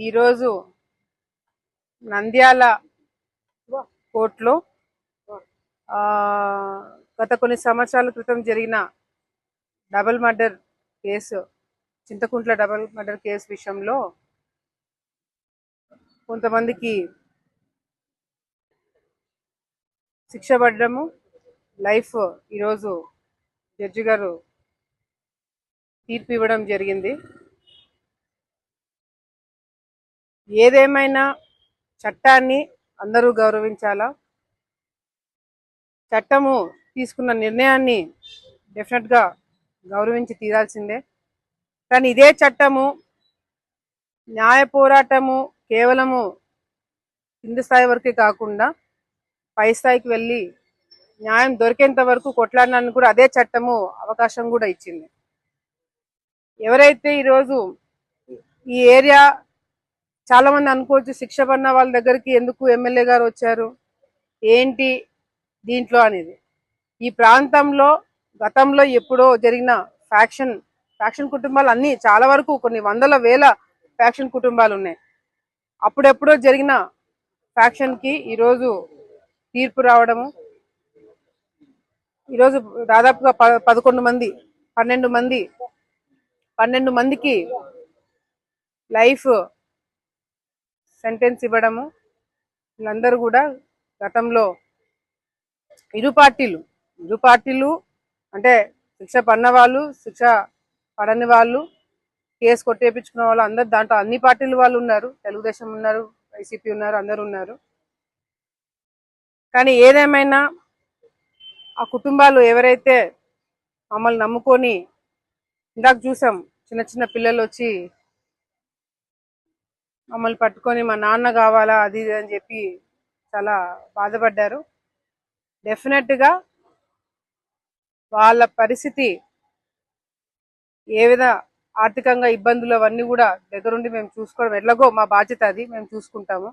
ఈరోజు నంద్యాల కోర్టులో గత కొన్ని సంవత్సరాల క్రితం జరిగిన double murder case, Chinthakuntla double murder case విషయంలో కొంతమందికి శిక్ష పడడము, లైఫ్ ఈరోజు జడ్జి గారు తీర్పు ఇవ్వడం జరిగింది. ఏదేమైనా చట్టాన్ని అందరూ గౌరవించాలా, చట్టము తీసుకున్న నిర్ణయాన్ని డెఫినెట్గా గౌరవించి తీరాల్సిందే. కానీ ఇదే చట్టము న్యాయ పోరాటము కేవలము కింది స్థాయి వరకే కాకుండా పై స్థాయికి వెళ్ళి న్యాయం దొరికేంత వరకు కొట్లాడడానికి కూడా అదే చట్టము అవకాశం కూడా ఇచ్చింది. ఎవరైతే ఈరోజు ఈ ఏరియా చాలా మంది అనుకోవచ్చు, శిక్ష పడిన వాళ్ళ దగ్గరికి ఎందుకు ఎమ్మెల్యే గారు వచ్చారు ఏంటి దీంట్లో అనేది. ఈ ప్రాంతంలో గతంలో ఎప్పుడో జరిగిన ఫ్యాక్షన్ కుటుంబాలు అన్ని చాలా వరకు కొన్ని వందల వేల ఫ్యాక్షన్ కుటుంబాలు ఉన్నాయి. అప్పుడెప్పుడో జరిగిన ఫ్యాక్షన్కి ఈరోజు తీర్పు రావడము, ఈరోజు దాదాపుగా 12 మందికి లైఫ్ సెంటెన్స్ ఇవ్వడము. వీళ్ళందరూ కూడా గతంలో ఇరు పార్టీలు అంటే శిక్ష పడిన వాళ్ళు, శిక్ష పడని వాళ్ళు, కేసు కొట్టేపించుకున్న వాళ్ళు అందరు దాంట్లో అన్ని పార్టీల వాళ్ళు ఉన్నారు. తెలుగుదేశం ఉన్నారు, వైసీపీ ఉన్నారు, అందరూ ఉన్నారు. కానీ ఏదేమైనా ఆ కుటుంబాలు ఎవరైతే మమ్మల్ని నమ్ముకొని, ఇందాక చూసాం చిన్న చిన్న పిల్లలు వచ్చి మమ్మల్ని పట్టుకొని మా నాన్న కావాలా అది ఇది అని చెప్పి చాలా బాధపడ్డారు. డెఫినెట్గా వాళ్ళ పరిస్థితి ఏ విధ ఆర్థికంగా ఇబ్బందులు అవన్నీ కూడా దగ్గరుండి మేము చూసుకోవడం ఎట్లాగో మా బాధ్యత, అది మేము చూసుకుంటాము.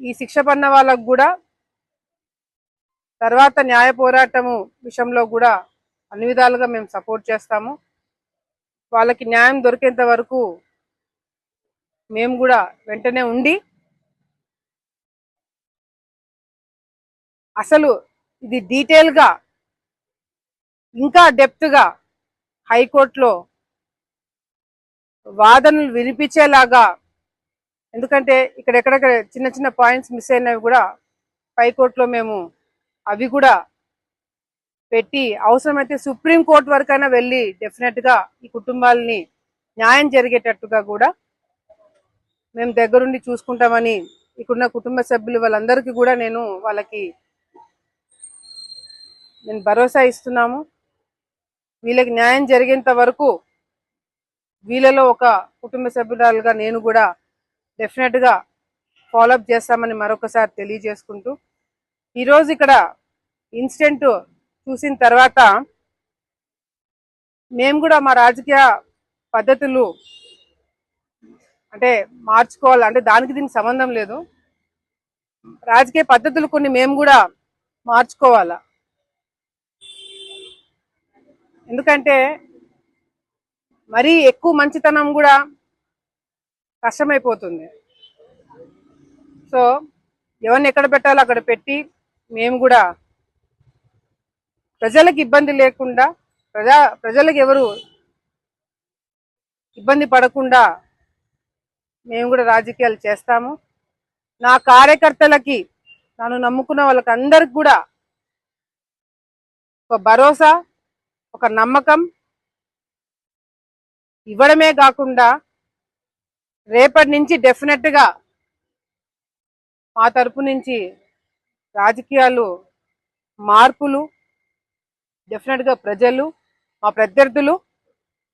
ఈ శిక్ష పడిన వాళ్ళకు కూడా తర్వాత న్యాయ పోరాటము విషయంలో కూడా అన్ని విధాలుగా మేము సపోర్ట్ చేస్తాము. వాళ్ళకి న్యాయం దొరికేంత వరకు మేము కూడా వెంటనే ఉండి, అసలు ఇది డీటెయిల్గా ఇంకా డెప్త్గా హైకోర్టులో వాదనలు వినిపించేలాగా, ఎందుకంటే ఇక్కడెక్కడెక్కడ చిన్న చిన్న పాయింట్స్ మిస్ అయినవి కూడా హైకోర్టులో మేము అవి కూడా పెట్టి అవసరమైతే సుప్రీంకోర్టు వరకైనా వెళ్ళి డెఫినెట్గా ఈ కుటుంబాలని న్యాయం జరిగేటట్టుగా కూడా మేము దగ్గరుండి చూసుకుంటామని ఇక్కడున్న కుటుంబ సభ్యులు వాళ్ళందరికీ కూడా వాళ్ళకి భరోసా ఇస్తున్నాము. వీళ్ళకి న్యాయం జరిగేంత వరకు వీళ్ళలో ఒక కుటుంబ సభ్యురాలుగా నేను కూడా డెఫినెట్గా ఫాలోఅప్ చేస్తామని మరొకసారి తెలియజేసుకుంటూ, ఈరోజు ఇక్కడ ఇన్సిడెంట్ చూసిన తర్వాత మేము కూడా మా రాజకీయ పద్ధతులు అంటే మార్చుకోవాలి, అంటే దానికి దీనికి సంబంధం లేదు, రాజకీయ పద్ధతులు కొన్ని మేము కూడా మార్చుకోవాలా. ఎందుకంటే మరీ ఎక్కువ మంచితనం కూడా కష్టమైపోతుంది. సో ఎవరిని ఎక్కడ పెట్టాలో అక్కడ పెట్టి మేము కూడా ప్రజలకు ఇబ్బంది లేకుండా, ప్రజలకు ఎవరు ఇబ్బంది పడకుండా మేము కూడా రాజకీయాలు చేస్తాము. నా కార్యకర్తలకి, నన్ను నమ్ముకున్న వాళ్ళకి అందరికి కూడా ఒక భరోసా, ఒక నమ్మకం ఇవ్వడమే కాకుండా రేపటి నుంచి డెఫినెట్గా మా తరపు నుంచి రాజకీయాలు మార్పులు డెఫినెట్గా ప్రజలు, మా ప్రత్యర్థులు,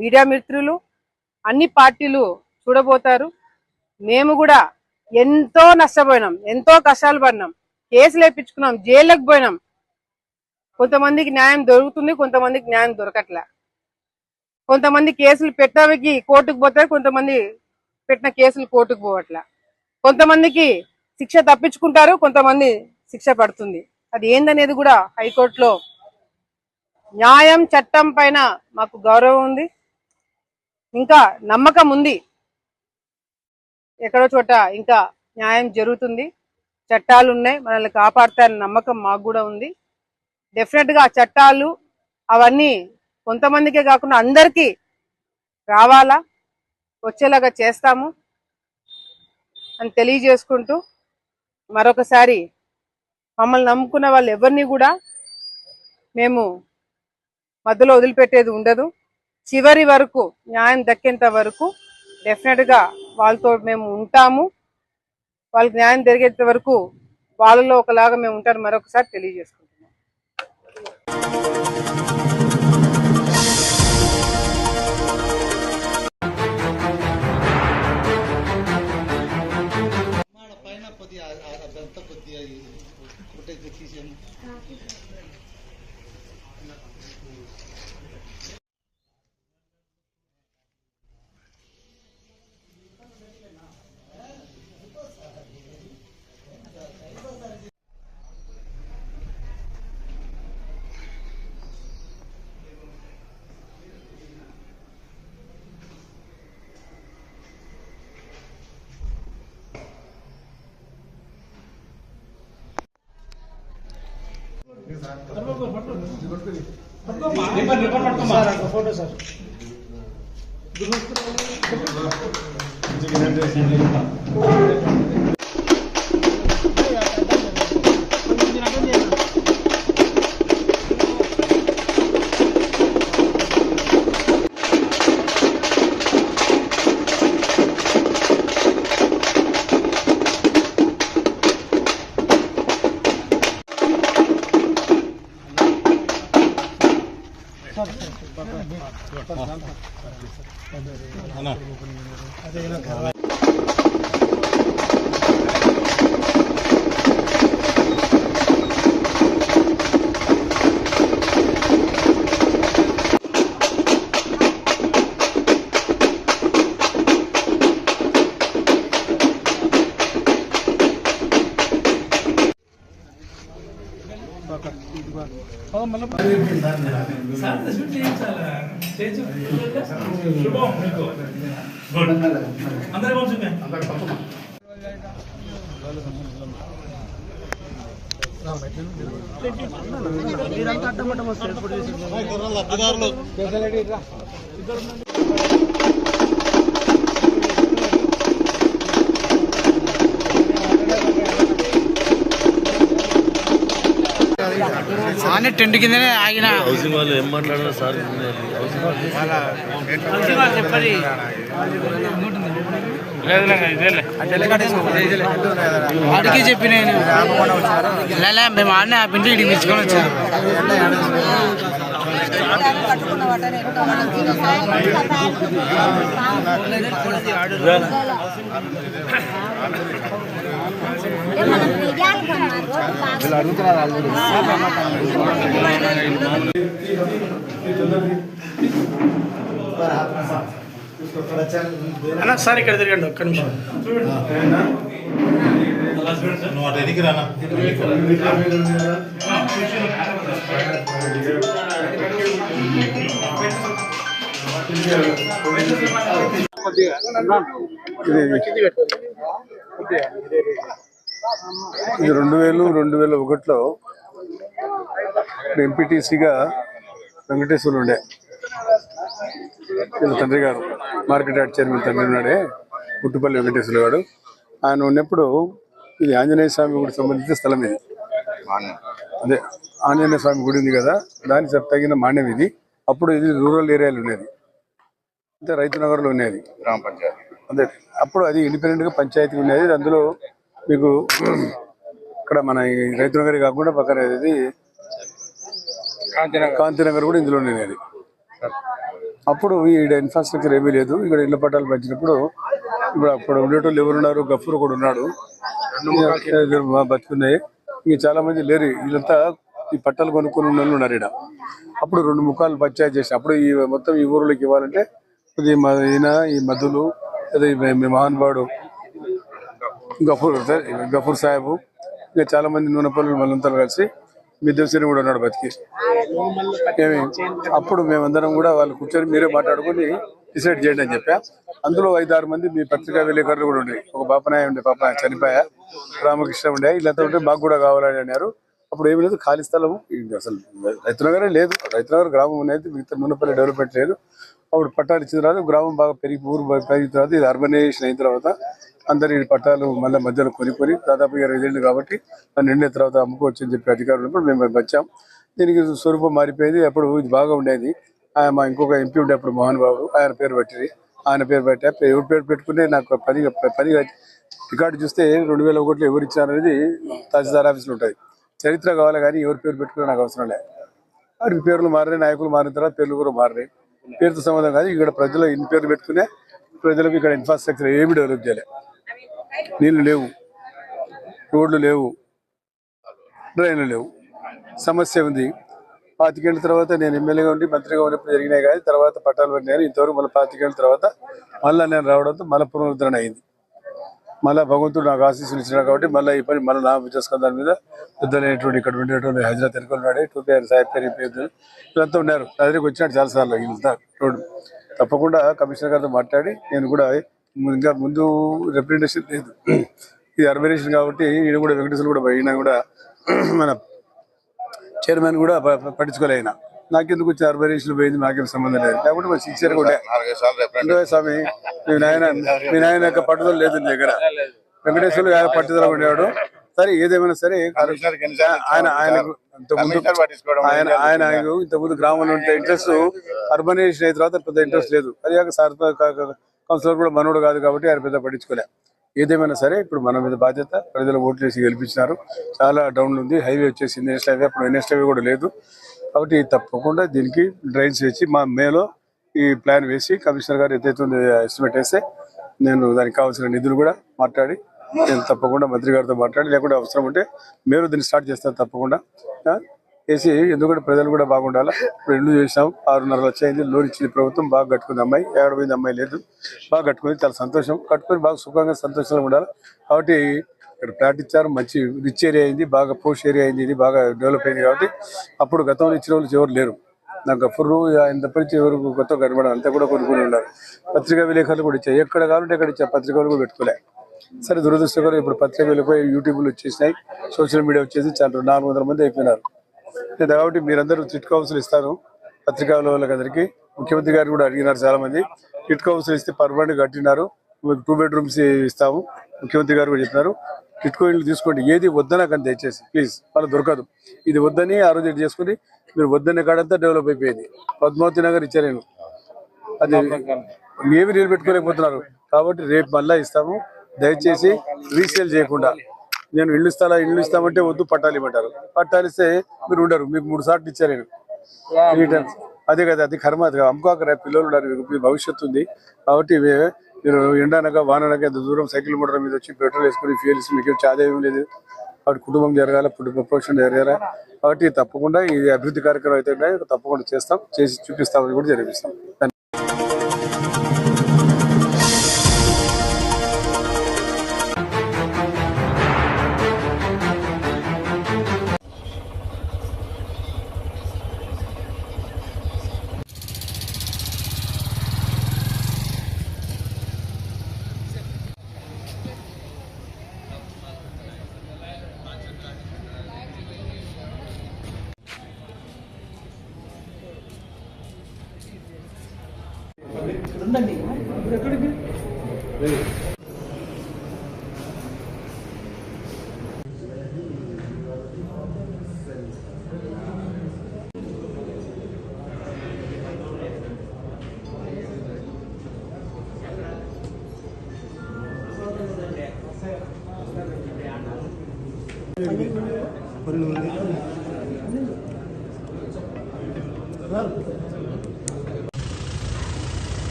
మీడియా మిత్రులు, అన్ని పార్టీలు చూడబోతారు. మేము కూడా ఎంతో నష్టపోయినాం, ఎంతో కష్టాలు పడినాం, కేసులు వేయించుకున్నాం, జైళ్ళకి పోయినాం. కొంతమందికి న్యాయం దొరుకుతుంది, కొంతమందికి న్యాయం దొరకట్లే. కొంతమంది కేసులు పెట్టడానికి కోర్టుకు పోతారు, కొంతమంది పెట్టిన కేసులు కోర్టుకు పోవట్లే. కొంతమందికి శిక్ష తప్పించుకుంటారు, కొంతమంది శిక్ష పడుతుంది. అది ఏందనేది కూడా హైకోర్టులో, న్యాయం చట్టం పైన మాకు గౌరవం ఉంది. ఇంకా నమ్మకం ఉంది, ఎక్కడో చోట ఇంకా న్యాయం జరుగుతుంది, చట్టాలు ఉన్నాయి, మనల్ని కాపాడుతారని నమ్మకం మాకు కూడా ఉంది. డెఫినెట్గా ఆ చట్టాలు అవన్నీ కొంతమందికే కాకుండా అందరికీ రావాలా, వచ్చేలాగా చేస్తాము అని తెలియజేసుకుంటూ మరొకసారి మమ్మల్ని నమ్ముకున్న వాళ్ళు ఎవరిని కూడా మేము మధ్యలో వదిలిపెట్టేది ఉండదు. చివరి వరకు న్యాయం దక్కేంత వరకు డెఫినెట్గా వాళ్ళతో మేము ఉంటాము. వాళ్ళకి న్యాయం జరిగేంత వరకు వాళ్ళలో ఒకలాగా మేము ఉంటారు మరొకసారి తెలియజేసుకుంటున్నాం. फोटो सर ఆనే టెంట్ కిందనే ఆగిన హౌసింగ్ వాళ్ళు ఏం మాట్లాడారు సార్? వాడికి చెప్పి నేను మేము ఆడనే ఆ పిండి ఇడికి పిలుచుకొని వచ్చాను. అన్న సార్ ఇక్కడ తిరగండి ఒక్క నిమిషం. ఇది 2001లో ఎంపీటీసీగా వెంకటేశ్వర్లు ఉండే, వీళ్ళ తండ్రి గారు మార్కెట్ యార్డ్ చైర్మన్ తండ్రి ఉన్నాడే పుట్టుపల్లి వెంకటేశ్వర్లు గారు. ఆయన ఉన్నప్పుడు ఇది ఆంజనేయ స్వామి గుడికి సంబంధించిన స్థలం. ఇది అదే ఆంజనేయ స్వామి గుడి ఉంది కదా, దానికి తగిన మాన్యం ఇది. అప్పుడు ఇది రూరల్ ఏరియాలో ఉండేది, అంటే రైతు నగర్లో ఉండేది గ్రామ పంచాయతీ. అదే అప్పుడు అది ఇండిపెండెంట్గా పంచాయతీ ఉండేది. అందులో మీకు ఇక్కడ మన రైతు నగర్ కాకుండా పక్కన ఇది కాంతినగర్ కూడా ఇందులో ఉండేది. అప్పుడు ఈడ ఇన్ఫ్రాస్ట్రక్చర్ ఏమీ లేదు. ఇక్కడ ఇళ్ల పట్టాలు పంచినప్పుడు ఇప్పుడు అప్పుడు ఉండేటోళ్ళు ఎవరున్నారు, గఫూర్ కూడా ఉన్నాడు, బతుకున్నాయి. ఇంక చాలా మంది లేరు, వీళ్ళంతా ఈ పట్టాలు కొనుక్కొని ఉన్న వాళ్ళు ఉన్నారు ఇక్కడ. అప్పుడు 2 ముఖాలు పంచాయతీ చేసి అప్పుడు ఈ మొత్తం ఈ ఊర్లోకి ఇవ్వాలంటే ఈయన ఈ మధులు అదే మహానుభావుడు గఫూర్ సాహెబు, ఇంకా చాలా మంది నూనెపల్లి వాళ్ళంతా కలిసి మిద్దెశ్వరి కూడా ఉన్నాడు బతికి. అప్పుడు మేమందరం కూడా వాళ్ళు కూర్చొని మీరే మాట్లాడుకొని డిసైడ్ చేయండి అని చెప్పా. అందులో 5-6 మంది మీ పత్రికా విలేకరులు కూడా ఉండే, ఒక పాపనాయ ఉండే, పాప చనిపోయా, రామకృష్ణ ఉండే, వీళ్ళంతా ఉంటే మాకు కూడా కావాలని అన్నారు. అప్పుడు ఏమి లేదు, ఖాళీ స్థలం అసలు రైతునగరే లేదు, రైతునగర్ గ్రామం అనేది మిగతా మున్సిపల్ డెవలప్మెంట్ లేదు. అప్పుడు పట్టాలు ఇచ్చిన తర్వాత గ్రామం బాగా ఊరు పెరిగిన తర్వాత ఇది అర్బనైజేషన్ అయిన తర్వాత అందరి పట్టాలు మళ్ళీ మధ్యలో కొనుక్కొని దాదాపు 20 ఏళ్ళు కాబట్టి దాన్ని నిండిన తర్వాత అమ్ముకోవచ్చు అని చెప్పి అధికారులు ఉన్నప్పుడు మేము వచ్చాం. దీనికి స్వరూపం మారిపోయింది. అప్పుడు ఇది బాగా ఉండేది. ఆయన మా ఇంకొక ఎంపీ ఉండే అప్పుడు మోహన్ బాబు, ఆయన పేరు పెట్టింది. ఆయన పేరు పెట్టా, ఎవరి పేరు పెట్టుకుని నాకు పని రికార్డు చూస్తే 2001లో ఎవరు ఇచ్చారనేది తహసీల్దార్ ఆఫీసులో ఉంటుంది. చరిత్ర కావాలి కానీ ఎవరి పేరు పెట్టుకుని నాకు అవసరం లేదు. వాటికి పేర్లు మారినాయి, నాయకులు మారిన తర్వాత పేర్లు కూడా మారినాయి. పేరుతో సంబంధం కాదు. ఇక్కడ ప్రజలు ఇన్ని పేర్లు పెట్టుకునే ప్రజలకు ఇక్కడ ఇన్ఫ్రాస్ట్రక్చర్ ఏమి డెవలప్ చేయలే. నీళ్లు లేవు, రోడ్లు లేవు, డ్రైన్లు లేవు, సమస్య ఉంది. 25 ఏళ్ళ తర్వాత నేను ఎమ్మెల్యేగా ఉండి మంత్రిగా ఉన్నప్పుడు జరిగినాయి కానీ తర్వాత పట్టాలు పడినాయి. ఇంతవరకు మళ్ళీ 25 ఏళ్ళ తర్వాత మళ్ళీ నేను రావడంతో మళ్ళీ పునరుద్ధరణ అయింది. మళ్ళీ భగవంతుడు నాకు ఆశీస్సులు ఇచ్చినాడు కాబట్టి మళ్ళీ ఈ పని మళ్ళీ నా చేసుకున్న దాని మీద పెద్దలైనటువంటి ఇక్కడ ఉండేటువంటి హజరత్ ఎన్నుకున్నాడు, టూపేరు సాహెబ్ పేరు వీళ్ళంతా ఉన్నారు. నా దగ్గరికి వచ్చినాడు చాలాసార్లు. వీళ్ళంతా రోడ్డు తప్పకుండా కమిషనర్ గారితో మాట్లాడి నేను కూడా ఇంకా ముందు రిప్రజెంటేషన్ లేదు, ఇది అర్బనైజేషన్ కాబట్టి ఈయన కూడా వెంకటేశ్వర కూడా ఈయన కూడా మన చైర్మన్ కూడా పట్టించుకోలేన. నాకెందుకు వచ్చి అర్బనైజేషన్ పోయింది, నాకేం సంబంధం లేదు. లేకుంటే మరి సిన్సియర్గా ఉండే స్వామి మీ నాయన యొక్క పట్టుదల లేదు నీ దగ్గర. వెంకటేశ్వర్లు ఆయన పట్టుదల ఉండేవాడు. సరే ఏదేమైనా సరే ఆయన ఇంతకుముందు గ్రామంలో ఉంటే ఇంట్రెస్ట్, అర్బనైజేషన్ అయిన తర్వాత పెద్ద ఇంట్రెస్ట్ లేదు. అది కౌన్సిలర్ కూడా మనోడు కాదు కాబట్టి ఆయన పెద్ద పట్టించుకోలే. ఏదేమైనా సరే ఇప్పుడు మన మీద బాధ్యత, ప్రజలు ఓట్లు వేసి గెలిపించినారు. చాలా డౌన్ ఉంది, హైవే వచ్చేసింది, నేషనల్ హైవే. అప్పుడు నేషనల్ హైవే కూడా లేదు కాబట్టి తప్పకుండా దీనికి డ్రైన్స్ వేసి మా మేలో ఈ ప్లాన్ వేసి కమిషనర్ గారు ఏదైతే ఎస్టిమేట్ వేస్తే నేను దానికి కావాల్సిన నిధులు కూడా మాట్లాడి నేను తప్పకుండా మంత్రి గారితో మాట్లాడి, లేకుంటే అవసరం ఉంటే మేము దీన్ని స్టార్ట్ చేస్తాను తప్పకుండా వేసి. ఎందుకంటే ప్రజలు కూడా బాగుండాలి. ఇప్పుడు ఇల్లు చేసాం, 6.5 లక్షలు అయింది. లోన్ ఇచ్చింది ప్రభుత్వం, బాగా కట్టుకుంది. అమ్మాయి ఏడబోయింది, అమ్మాయి లేదు, బాగా కట్టుకుంది. చాలా సంతోషం. కట్టుకొని బాగా సుఖంగా సంతోషంగా ఉండాలి కాబట్టి ఇక్కడ ఫ్లాట్ ఇచ్చారు. మంచి రిచ్ ఏరియా అయింది, బాగా పోష్ ఏరియా అయింది, ఇది బాగా డెవలప్ అయింది కాబట్టి అప్పుడు గతంలో ఇచ్చిన వాళ్ళు ఎవరు లేరు. నాకు గఫూరు ఆయన తప్పనిచ్చి ఎవరు కొత్త కనబడాలి, అంతా కూడా కొనుక్కొని ఉన్నారు. పత్రికా విలేకరులు కూడా ఇచ్చాయి, ఎక్కడ కావాలంటే ఎక్కడ ఇచ్చా, పత్రికలు కూడా పెట్టుకోలే. సరే దురదృష్టకరం ఇప్పుడు పత్రిక వెళ్ళిపోయి యూట్యూబ్లు వచ్చేసినాయి, సోషల్ మీడియా వచ్చేసి చాలా 400 మంది అయిపోయినారు. కాబట్టి మీరందరూ చిట్ కౌన్సిల్ ఇస్తాను పత్రికా వాళ్ళకి. ముఖ్యమంత్రి గారు కూడా అడిగినారు చాలా మంది. చిట్ కౌన్సిల్ ఇస్తే పర్మనెంట్ కట్టినారు, 2 బెడ్రూమ్స్ ఇస్తాము. ముఖ్యమంత్రి గారు కూడా చెప్పినారు టిట్కో ఇల్లు తీసుకోండి, ఏది వద్దనా కానీ దయచేసి ప్లీజ్, వాళ్ళు దొరకదు. ఇది వద్దని ఆ రోజు చేసుకుని మీరు వద్దనే కాడంతా డెవలప్ అయిపోయింది. పద్మావతి నగర్ ఇచ్చారు, నేను అది ఏమి నిలబెట్టుకోలేకపోతున్నారు కాబట్టి రేపు మళ్ళా ఇస్తాము. దయచేసి రీసేల్ చేయకుండా, నేను ఇల్లు ఇస్తామంటే వద్దు పట్టాలు ఇవ్వమంటారు. పట్టాలు ఇస్తే మీరు ఉండరు, మీకు 3 సార్లు ఇచ్చారు నేను 3 times. అదే కదా, అది కర్మ. అది అమ్ముకోక రేపు పిల్లలు ఉన్నారు, మీకు భవిష్యత్తు ఉంది కాబట్టి మీరు ఎండానక వాననక ఎంత దూరం సైకిల్ మోటార్ మీద వచ్చి పెట్రోల్ వేసుకుని ఫ్యూల్ వేసి మీకు వచ్చి ఆదాయం లేదు కాబట్టి కుటుంబం జరగాల, ప్రొఫెషన్ జరగాల కాబట్టి తప్పకుండా ఈ అభివృద్ధి కార్యక్రమం అయితే తప్పకుండా చేస్తాం, చేసి చూపిస్తామని కూడా జరిపిస్తాం.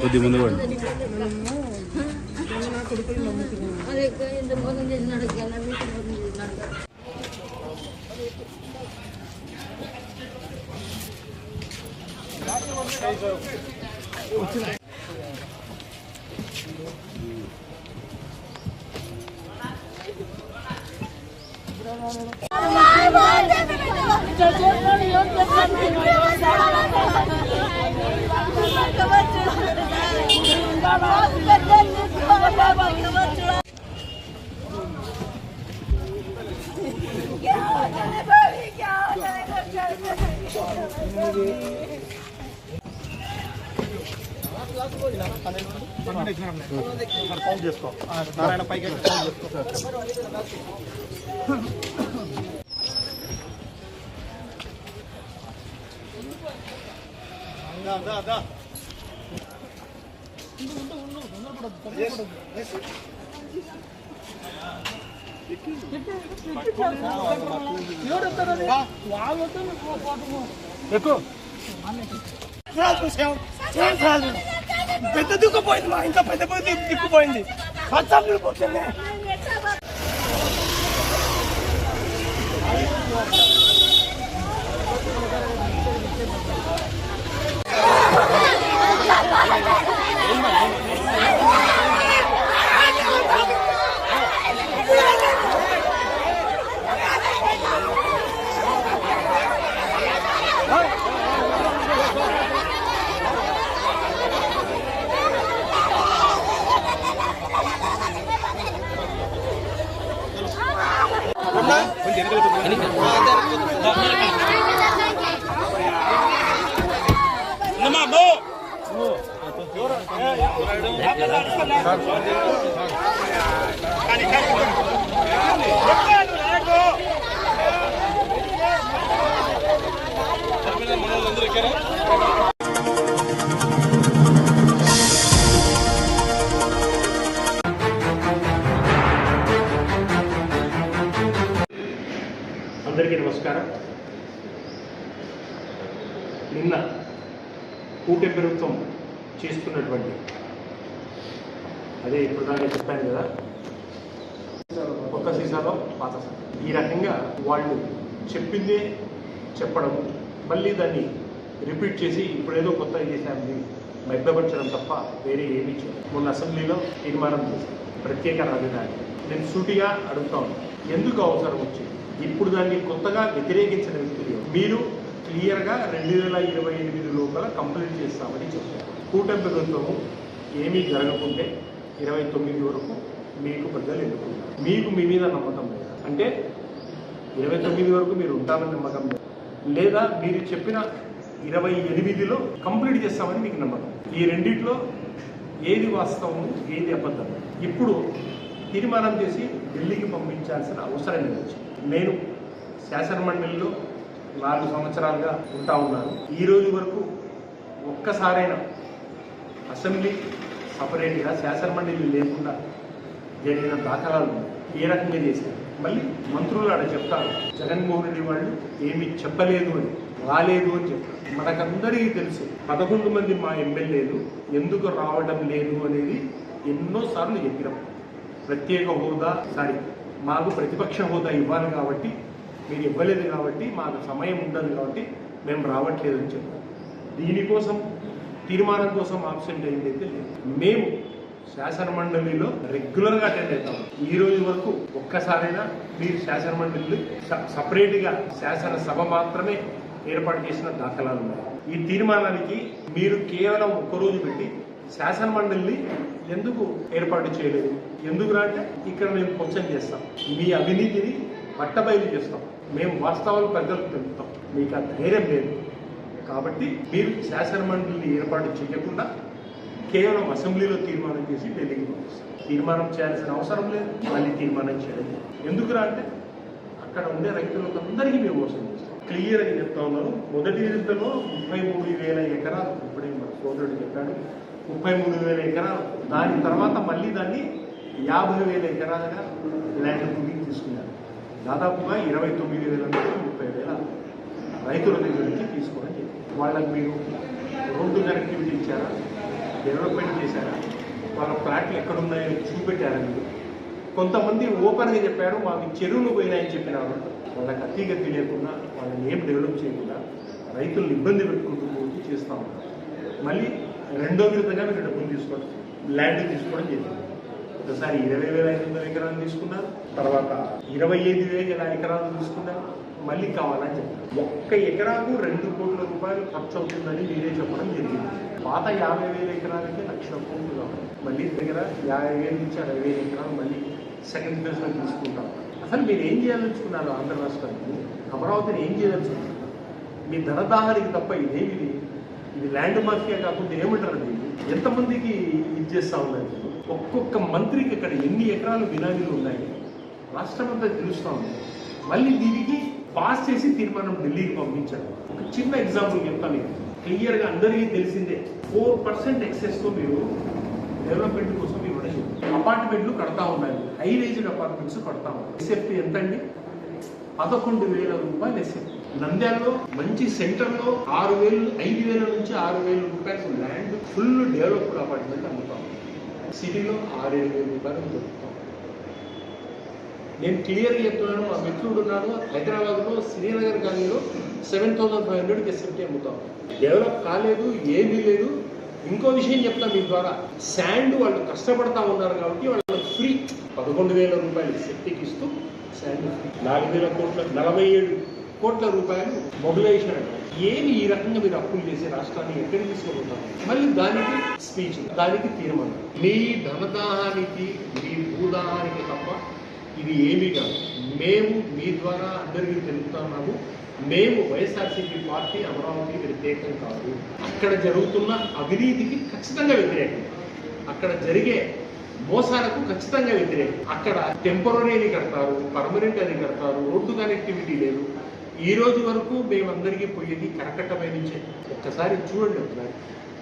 కొద్ది ముందు కూడా చేసుకో నారాయణ పైకి పెద్ద దిక్కుపోయింది మా ఇంట్లో పెద్ద పెద్ద దిక్కుపోయింది పోతుంది అందరికీ నమస్కారం. నిన్న కూటమి ప్రభుత్వం చేస్తున్నటువంటి అదే ఇప్పుడు దాకా చెప్పాను కదా, కొత్త సీసాలో పాత సీసా, ఈ రకంగా వాళ్ళు చెప్పిందే చెప్పడం, మళ్ళీ దాన్ని రిపీట్ చేసి ఇప్పుడేదో కొత్త చేశామని మభ్యపరచడం తప్ప వేరే ఏమీ చేయలేదు. మొన్న అసెంబ్లీలో తీర్మానం చేశారు ప్రత్యేక రాజధాని. నేను సూటిగా అడుగుతా ఉన్నాను, ఎందుకు అవసరం వచ్చింది? ఇప్పుడు దాన్ని కొత్తగా వ్యతిరేకించిన వ్యక్తులు మీరు క్లియర్గా 2028 లోపల కంప్లీట్ చేస్తామని చెప్పారు. కూటమి ప్రభుత్వము ఏమీ జరగకుంటే 29 వరకు మీకు ప్రజలు ఎన్నుకున్నారు. మీకు మీ మీద నమ్మకం లేదా? అంటే 29 వరకు మీరు ఉంటామని నమ్మకం లేదా? మీరు చెప్పిన 28లో కంప్లీట్ చేస్తామని మీకు నమ్మకం. ఈ రెండిట్లో ఏది వాస్తవం, ఏది అబద్ధం? ఇప్పుడు తీర్మానం చేసి ఢిల్లీకి పంపించాల్సిన అవసరం లేదు. నేను శాసనమండలిలో 4 సంవత్సరాలుగా ఉంటా ఉన్నాను. ఈ రోజు వరకు ఒక్కసారైనా అసెంబ్లీ సపరేట్గా శాసనమండలి లేకుండా జరిగిన దాఖలాలు ఏ రకంగా చేశారు? మళ్ళీ మంత్రులు ఆడ చెప్తారు జగన్మోహన్ రెడ్డి వాళ్ళు ఏమీ చెప్పలేదు అని, రాలేదు అని చెప్తారు. మనకందరికీ తెలుసు 11 మంది మా ఎమ్మెల్యేలు ఎందుకు రావడం లేదు అనేది ఎన్నోసార్లు చెప్పినాం. ప్రత్యేక హోదా మాకు ప్రతిపక్ష హోదా ఇవ్వాలి కాబట్టి మీరు ఇవ్వలేదు కాబట్టి మాకు సమయం ఉండదు కాబట్టి మేము రావట్లేదని చెప్పాం. దీనికోసం తీర్మానం కోసం ఆబ్సెంట్ అయిందైతే లేదు. మేము శాసనమండలిలో రెగ్యులర్గా అటెండ్ అవుతాం. ఈ రోజు వరకు ఒక్కసారైనా మీరు శాసనమండలి సపరేట్గా శాసనసభ మాత్రమే ఏర్పాటు చేసిన దాఖలాలు ఉన్నాయి. ఈ తీర్మానానికి మీరు కేవలం ఒక్కరోజు పెట్టి శాసనమండలిని ఎందుకు ఏర్పాటు చేయలేదు? ఎందుకురా అంటే ఇక్కడ మేము క్వశ్చన్ చేస్తాం, మీ అవినీతిని బట్టబయలు చేస్తాం, మేము వాస్తవాలు ప్రజలకు తెలుపుతాం. మీకు ఆ ధైర్యం లేదు కాబట్టి మీరు శాసనమండలిని ఏర్పాటు చేయకుండా కేవలం అసెంబ్లీలో తీర్మానం చేసి ఢిల్లీకి పంపిస్తాం. తీర్మానం చేయాల్సిన అవసరం లేదు, మళ్ళీ తీర్మానం చేయలేదు. ఎందుకురా అంటే అక్కడ ఉండే రైతులకు అందరికీ మేము మోసం చేస్తాం. క్లియర్ అని చెప్తా ఉన్నారు. మొదటి విడతలో 33,000 ఎకరాలు, ఇప్పుడే మన సోదరుడు చెప్పాడు, 33,000 ఎకరాలు. దాని తర్వాత మళ్ళీ దాన్ని 50,000 ఎకరాలుగా ల్యాండ్ పూలింగ్ తీసుకున్నారు. దాదాపుగా 29,000 నుంచి 30,000 రైతుల దగ్గర నుంచి తీసుకోవడం జరిగింది. వాళ్ళకి మీరు రోడ్డు కనెక్టివిటీ ఇచ్చారా, డెవలప్మెంట్ చేశారా, వాళ్ళ ప్లాట్లు ఎక్కడున్నాయో చూపెట్టారా మీరు? కొంతమంది ఓపెన్గా చెప్పారు మాకు చెరువులు పోయినాయని చెప్పినారు. వాళ్ళకి అతిగతి లేకుండా వాళ్ళని ఏం డెవలప్ చేయకుండా రైతులను ఇబ్బంది పెట్టుకుంటూ పోతూ చేస్తూ ఉంటారు. మళ్ళీ రెండో విడతగా మీరు డబ్బులు తీసుకోవడం, ల్యాండ్ తీసుకోవడం జరిగింది. ఒకసారి 20,500 ఎకరాలు తీసుకున్నారు, తర్వాత 25,000 ఎకరాలు తీసుకున్నారు, మళ్ళీ కావాలని చెప్పారు. ఒక్క ఎకరాకు 2 కోట్ల రూపాయలు ఖర్చు అవుతుందని మీరే చెప్పడం జరిగింది. పాత 50,000 ఎకరాలకి 1,00,000 కోట్లు కావాలి. మళ్ళీ దగ్గర 50,000 నుంచి 60,000 ఎకరాలు మళ్ళీ సెకండ్ ఫేజ్లో తీసుకుంటాం. అసలు మీరు ఏం చేయాలనుకున్నారు? ఆంధ్ర రాష్ట్రానికి, అమరావతిని ఏం చేయాలనుకున్నారు? మీ ధనదాహానికి తప్ప ఇదేమిది? ఇది ల్యాండ్ మాఫియా కాకుండా ఏమంటారు? ఎంతమందికి ఇది చేస్తూ ఉన్నారు? ఒక్కొక్క మంత్రికి ఇక్కడ ఎన్ని ఎకరాలు బినామీలు ఉన్నాయి రాష్ట్రం అంతా తెలుస్తూ ఉంది. మళ్ళీ దీనికి పాస్ చేసి తీర్మానం ఢిల్లీకి పంపించారు. ఒక చిన్న ఎగ్జాంపుల్ చెప్తాను మీకు, క్లియర్గా అందరికీ తెలిసిందే. 4% ఎక్సెస్తో మీరు డెవలప్మెంట్ కోసం ఇవ్వడం జరిగింది. అపార్ట్మెంట్లు కడతా ఉన్నాయి, హై రేజ్డ్ అపార్ట్మెంట్స్ కడతా ఉన్నాయి. ఎస్ఎఫ్టీ ఎంత అండి? 11,000 రూపాయలు ఎస్ఎఫ్టీ. నంద్యాలలో మంచి సెంటర్లో 5,000 నుంచి 6,000 రూపాయలు ల్యాండ్ ఫుల్ డెవలప్డ్ అపార్ట్మెంట్ అమ్ముతాం. సిటీలో 6,000-7,000 రూపాయలు దొరుకుతాం. నేను క్లియర్గా చెప్తున్నాను, మా మిత్రుడు ఉన్నాడు హైదరాబాద్లో శ్రీనగర్ కాలనీలో 7,500కి ఎస్ఎఫ్టీ అమ్ముతాం. డెవలప్ కాలేదు, ఏమీ లేదు. ఇంకో విషయం చెప్తా మీ ద్వారా, శాండ్ వాళ్ళు కష్టపడతా ఉన్నారు కాబట్టి వాళ్ళకి ఫ్రీ 11,000 రూపాయలు ఎస్ఎఫ్టీకి ఇస్తూ శాండ్ ఫ్రీ. 4,000 కోట్ల 47 కోట్ల రూపాయలు మొబిలైజేషన్ అంటారు. ఏమి ఈ రకంగా మీరు అప్పులు చేసే రాష్ట్రాన్ని ఎక్కడికి తీసుకుంటున్నారు? మళ్ళీ దానికి స్పీచ్, దానికి తీర్మానం. మీ ధనదాహానికి, మీ భూదాహానికి తప్ప ఇది ఏమీ కాదు. మేము మీ ద్వారా అందరికీ తెలుపుతున్నాము, మేము వైఎస్ఆర్సీపీ పార్టీ అమరావతి వ్యతిరేకం కాదు. అక్కడ జరుగుతున్న అవినీతికి ఖచ్చితంగా వ్యతిరేకం, అక్కడ జరిగే మోసాలకు ఖచ్చితంగా వ్యతిరేకం. అక్కడ టెంపరీ అని కడతారు, పర్మనెంట్ అని కడతారు, రోడ్డు కనెక్టివిటీ లేదు. ఈ రోజు వరకు మేమందరికీ పోయేది కరకట్టపై నుంచే. ఒక్కసారి చూడండి, ఒకసారి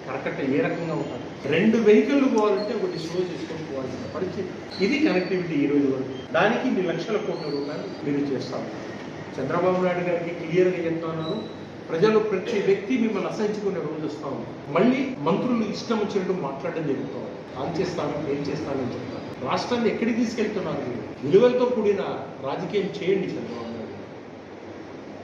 కరకట్ట ఏ రకంగా ఉంటుంది. 2 వెహికల్లు పోవాలంటే ఒకటి స్లో చేసుకొని పోవాల్సిన పరిస్థితి. ఇది కనెక్టివిటీ ఈ రోజు వరకు. దానికి మీ 1,00,000 కోట్ల రూపాయలు మీరు చేస్తాము. చంద్రబాబు నాయుడు గారికి క్లియర్గా చెప్తున్నాను, ప్రజలు ప్రతి వ్యక్తి మిమ్మల్ని అసహించుకునే రోజు వస్తా ఉంది. మళ్ళీ మంత్రులు ఇష్టం వచ్చినట్టు మాట్లాడడం జరుగుతుంది. ఆన్ చేస్తాను, ఏం చేస్తానని చెప్తాను. రాష్ట్రాన్ని ఎక్కడికి తీసుకెళ్తున్నారు? మీరు విలువలతో కూడిన రాజకీయం చేయండి. చంద్రబాబు నాయుడు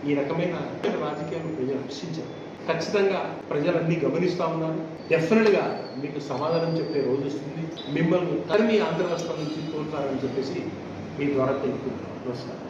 ఈ రకమైన రాజకీయాలు ప్రజలు హర్షించారు. ఖచ్చితంగా ప్రజలన్నీ గమనిస్తూ ఉన్నారు. డెఫినెట్గా మీకు సమాధానం చెప్పే రోజు వస్తుంది. మిమ్మల్ని తరిమి ఆంధ్ర రాష్ట్రం నుంచి కోరుతారని చెప్పేసి మీ ద్వారా తెలుపుకుంటున్నాను. నమస్కారం.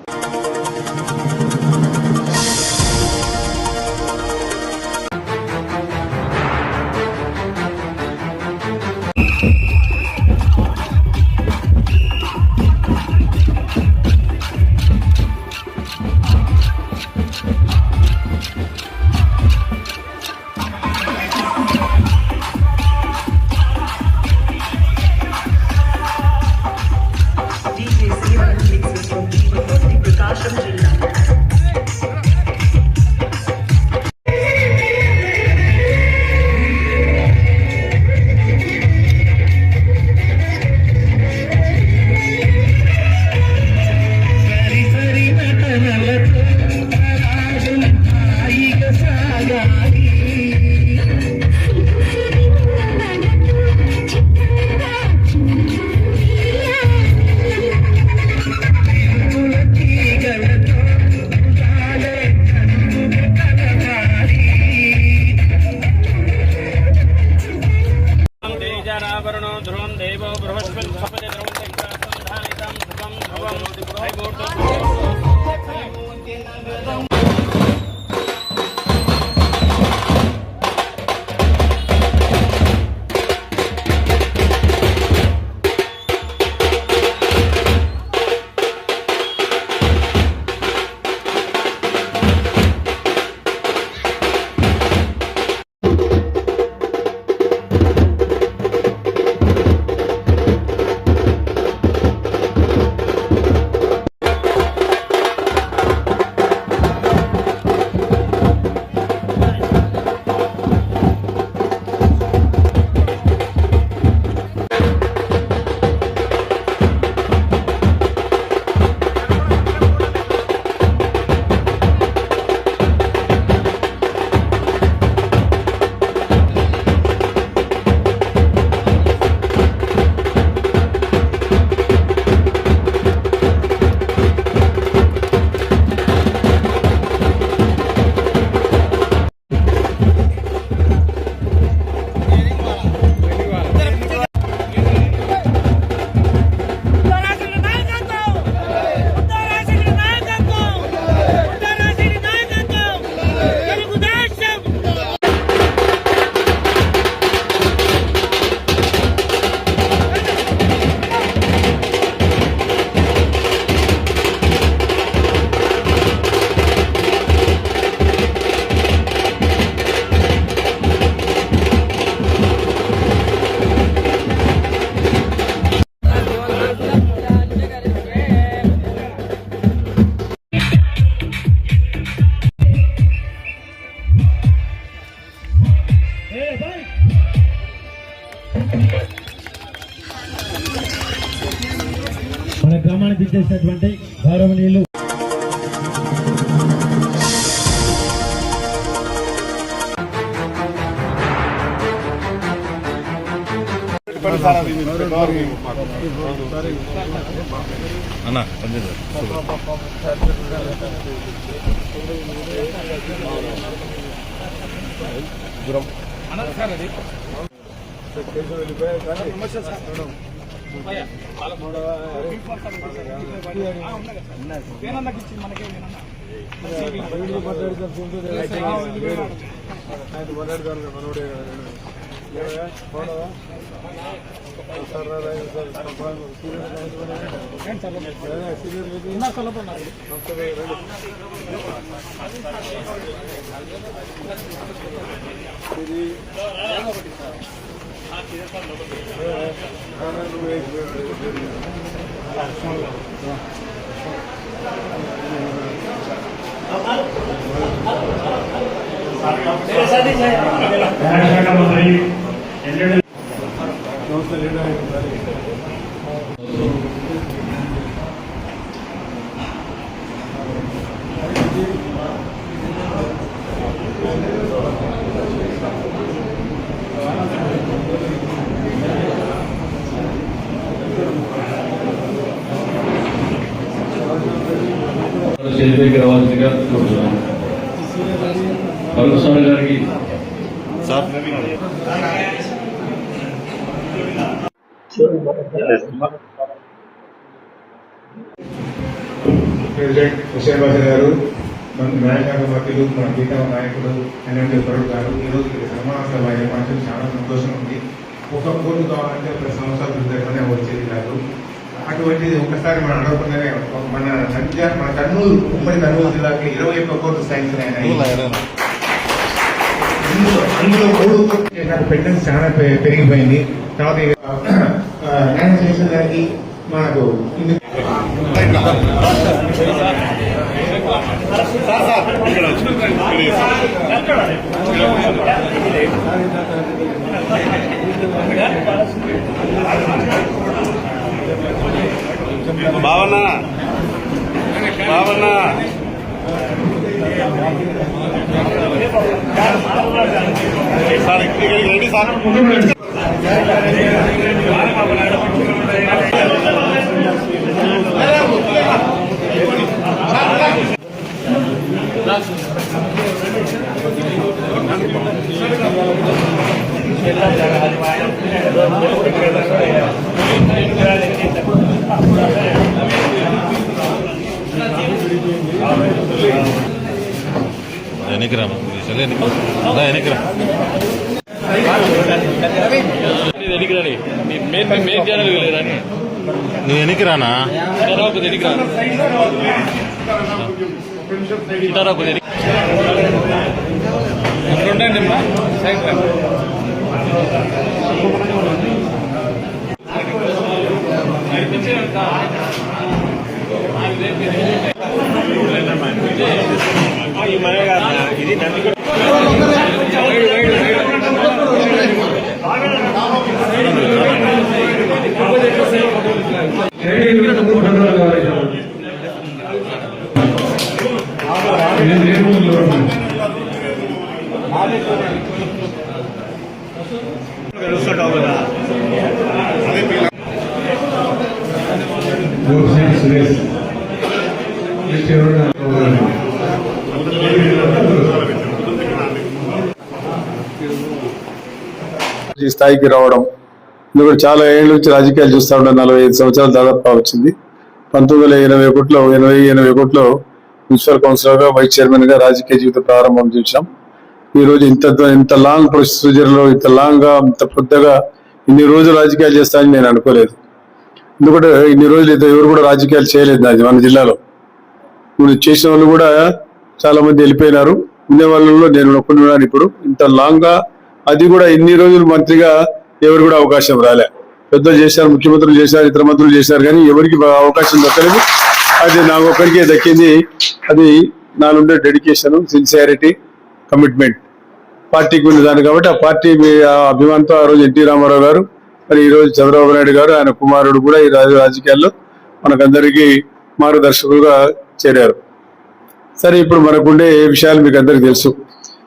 మన గ్రామానికి ఇచ్చేసినటువంటి గౌరవనీయులు స్టేజ్పైకి రావాల్సిందిగా కోరుతున్నాను. పరమస్వామి గారికి ప్రెసిడెంట్ హుసేన్ బాషా గారు, మన నాయక మధ్యులు, మన గీతా నాయకుడు ఎన్ఎండి ఫరూక్ గారు ఈరోజు సమావేశం ఏర్పాటు చాలా సంతోషం ఉంది. ఒక కోర్టు కావాలంటే 10 సంవత్సరాల క్రితమే వచ్చేది కాదు. అటువంటిది ఒకసారి మనం అడగకుండానే మన కర్నూలు, ఉమ్మడి కర్నూలు జిల్లాకి 21 కోర్టు శాంక్షన్ అయినాయి. అందులో 3 కోర్టు పెండెన్స్ చాలా పెరిగిపోయింది. తర్వాత న్యాయం చేసిన దానికి మనకు బావన్నా సార్ ఇక్కడికి రెడీ సార్. నువ్వు వెనక్కి రానా? ఈ స్థాయికి రావడం ఇది కూడా చాలా ఏళ్ళ నుంచి రాజకీయాలు చూస్తూ ఉంటాం. 45 సంవత్సరాలు దాదాపుగా వచ్చింది. 1981లో మున్సిపల్ కౌన్సిలర్ గా, వైస్ చైర్మన్ గా రాజకీయ జీవిత ప్రారంభం చూసాం. ఈ రోజు ఇంత లాంగ్ ప్రొసీజర్ లో, ఇంత లాంగ్ గా, ఇంత పెద్దగా ఇన్ని రోజులు రాజకీయాలు చేస్తానని నేను అనుకోలేదు. ఎందుకంటే ఇన్ని రోజులు ఎవరు కూడా రాజకీయాలు చేయలేదు మన జిల్లాలో. ఇప్పుడు చేసిన వాళ్ళు కూడా చాలా మంది వెళ్ళిపోయినారు. ఉండే వాళ్ళలో నేను ఒప్పుకున్నాను. ఇప్పుడు ఇంత లాంగ్ గా, అది కూడా ఇన్ని రోజులు మంత్రిగా ఎవరు కూడా అవకాశం రాలే. పెద్దలు చేశారు, ముఖ్యమంత్రులు చేశారు, ఇతర మంత్రులు చేశారు, కానీ ఎవరికి అవకాశం దక్కలేదు. అది నాకు ఒక్కరికే దక్కింది. అది నాలుండే డెడికేషన్, సిన్సియారిటీ, కమిట్మెంట్ పార్టీకి ఉంది దాన్ని. కాబట్టి ఆ పార్టీ అభిమానంతో ఆ రోజు ఎన్టీ రామారావు గారు, మరి ఈ రోజు చంద్రబాబు నాయుడు గారు, ఆయన కుమారుడు కూడా ఈ రాజకీయాల్లో మనకందరికీ మార్గదర్శకులుగా చేరారు. సరే, ఇప్పుడు మనకుండే విషయాలు మీకు అందరికీ తెలుసు.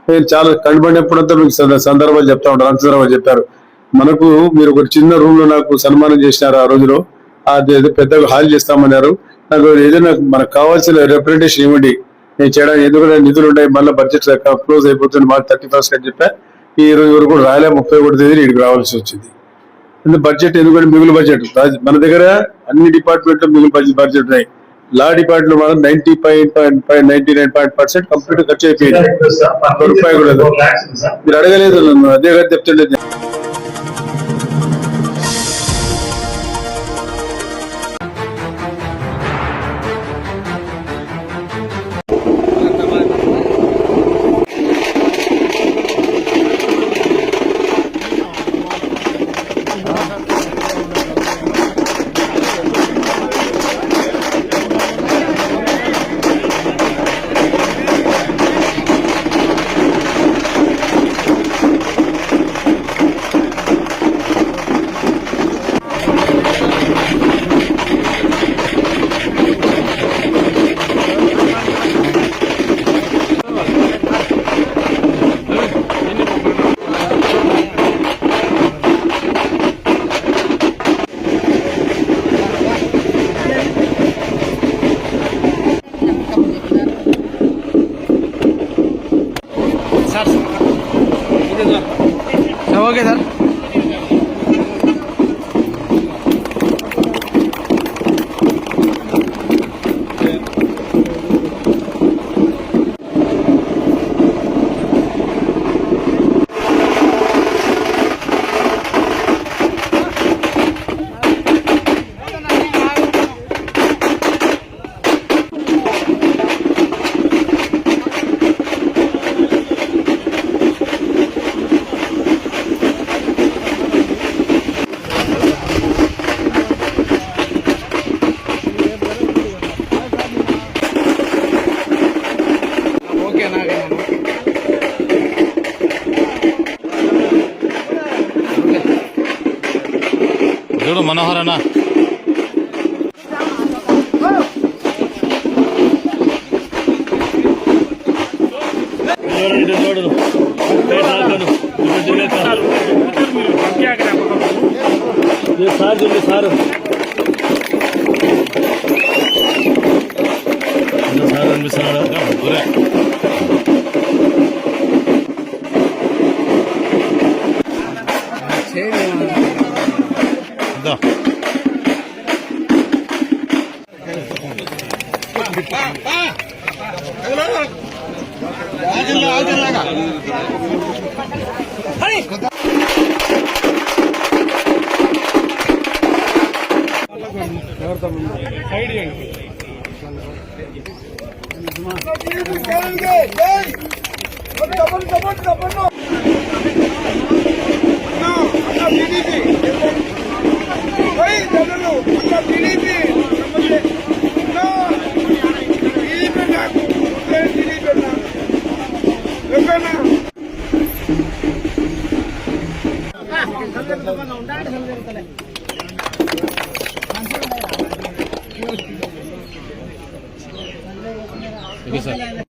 నేను చాలా కనబడినప్పుడంతా మీకు సందర్భాలు చెప్తా ఉంటాను. సందర్భాలు చెప్పారు. మనకు మీరు ఒక చిన్న రూమ్ లో నాకు సన్మానం చేసినారు. ఆ రోజులో అది పెద్దగా హాల్ చేస్తామన్నారు. నాకు ఏదైనా మనకు కావాల్సిన రిప్రజెంటేషన్ ఇవ్వండి, నేను చేయడానికి. ఎందుకంటే నిధులు ఉన్నాయి, మళ్ళీ బడ్జెట్ క్లోజ్ అయిపోతుంది, మాకు 31st అని చెప్పా. ఈ రోజు వరకు కూడా రాలే. 31 తేదీ ఇక్కడికి రావాల్సి వచ్చింది. బడ్జెట్ ఎందుకంటే మిగులు బడ్జెట్ మన దగ్గర అన్ని డిపార్ట్మెంట్లో మిగులు బడ్జెట్ ఉన్నాయి. లా డిపార్ట్మెంట్ మాత్రం 99.5% కంప్లీట్ ఖర్చు అయిపోయింది. రూపాయి కూడా మీరు అడగలేదు నన్ను, అదే కదా చెప్తుండేది. Okay sir. చూడు మనోహర్ అన్న. సార్ అనిపిస్తున్నాడు. Okay sir.